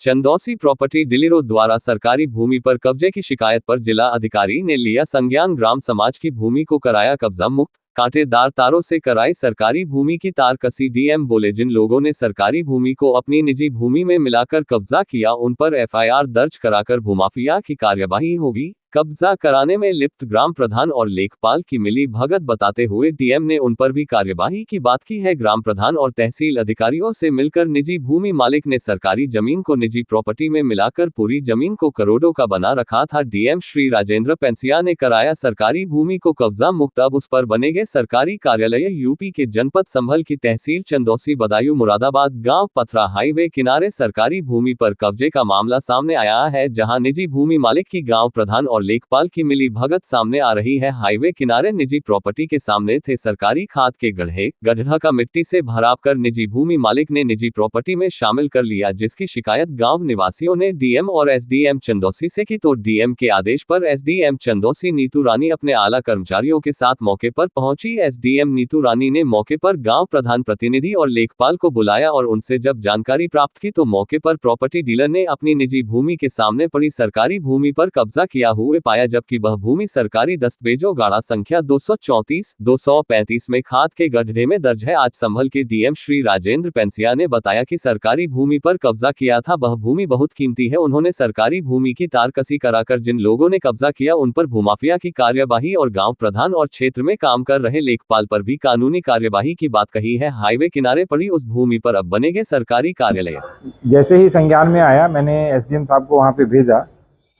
Chandausi property डीलरों द्वारा सरकारी भूमि पर कब्जे की शिकायत पर जिला अधिकारी ने लिया संज्ञान। ग्राम समाज की भूमि को कराया कब्जा मुक्त, कांटेदार तारों से कराई सरकारी भूमि की तार कसी। डीएम बोले, जिन लोगों ने सरकारी भूमि को अपनी निजी भूमि में मिलाकर कब्जा किया उन पर एफआईआर दर्ज कराकर भूमाफिया की कार्यवाही होगी। कब्जा कराने में लिप्त ग्राम प्रधान और लेखपाल की मिली भगत बताते हुए डीएम ने उन पर भी कार्यवाही की बात की है। ग्राम प्रधान और तहसील अधिकारियों से मिलकर निजी भूमि मालिक ने सरकारी जमीन को निजी प्रॉपर्टी में मिलाकर पूरी जमीन को करोड़ों का बना रखा था। डीएम श्री राजेंद्र पेंसिया ने कराया सरकारी भूमि को कब्जा मुक्त, अब उस पर बनेंगे सरकारी कार्यालय। यूपी के जनपद संभल की तहसील चंदौसी बदायूं मुरादाबाद गांव पथरा हाईवे किनारे सरकारी भूमि पर कब्जे का मामला सामने आया है, जहां निजी भूमि मालिक की गांव प्रधान और लेखपाल की मिली भगत सामने आ रही है। हाईवे किनारे निजी प्रॉपर्टी के सामने थे सरकारी खाद के गड्ढा का मिट्टी से भराव कर निजी भूमि मालिक ने निजी प्रॉपर्टी में शामिल कर लिया, जिसकी शिकायत गांव निवासियों ने डीएम और एसडीएम चंदौसी से की। तो डीएम के आदेश पर एसडीएम चंदौसी नीतू रानी अपने आला कर्मचारियों के साथ मौके पर पहुंची। एसडीएम नीतू रानी ने मौके पर गांव प्रधान प्रतिनिधि और लेखपाल को बुलाया और उनसे जब जानकारी प्राप्त की तो मौके पर प्रॉपर्टी डीलर ने अपनी निजी भूमि के सामने पड़ी सरकारी भूमि पर कब्जा किया हुए पाया, जबकि वह भूमि सरकारी दस्तावेजों गाड़ा संख्या 234-235 में खाद के गड्ढे में दर्ज है। आज संभल के डीएम श्री राजेंद्र पेंसिया ने बताया कि सरकारी भूमि पर कब्जा किया था, वह भूमि बहुत कीमती है। उन्होंने सरकारी भूमि की तारकसी कराकर जिन लोगों ने कब्जा किया उन पर भूमाफिया की कार्यवाही और गांव प्रधान और क्षेत्र में काम कर रहे लेखपाल पर भी कानूनी कार्यवाही की बात कही है। हाईवे किनारे पड़ी उस भूमि पर अब बनेंगे सरकारी कार्यालय। जैसे ही संज्ञान में आया, मैंने एसडीएम साहब को वहां पे भेजा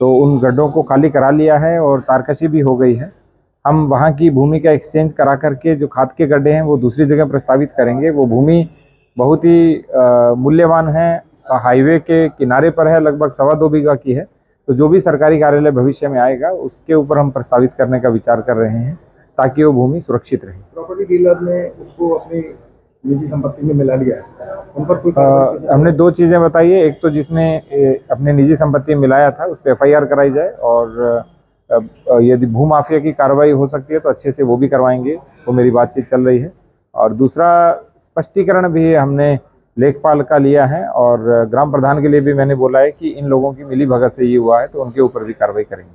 तो उन गड्ढों को खाली करा लिया है और तारकशी भी हो गई है। हम वहां की भूमि का एक्सचेंज करा करके जो खाद के गड्ढे हैं वो दूसरी जगह प्रस्तावित करेंगे। वो भूमि बहुत ही मूल्यवान है, हाईवे के किनारे पर है, लगभग 2.25 बीघा की है। तो जो भी सरकारी कार्यालय भविष्य में आएगा उसके ऊपर हम प्रस्तावित करने का विचार कर रहे हैं ताकि वो भूमि सुरक्षित रहे। प्रॉपर्टी डीलर ने उसको अपनी निजी संपत्ति में मिला लिया है, उन पर कोई हमने 2 चीज़ें बताई है। एक तो जिसने अपने निजी संपत्ति में मिलाया था उस पर एफआईआर कराई जाए, और यदि भूमाफिया की कार्रवाई हो सकती है तो अच्छे से वो भी करवाएंगे, वो मेरी बातचीत चल रही है। और दूसरा स्पष्टीकरण भी हमने लेखपाल का लिया है और ग्राम प्रधान के लिए भी मैंने बोला है कि इन लोगों की मिली भगत से ये हुआ है तो उनके ऊपर भी कार्रवाई करेंगे।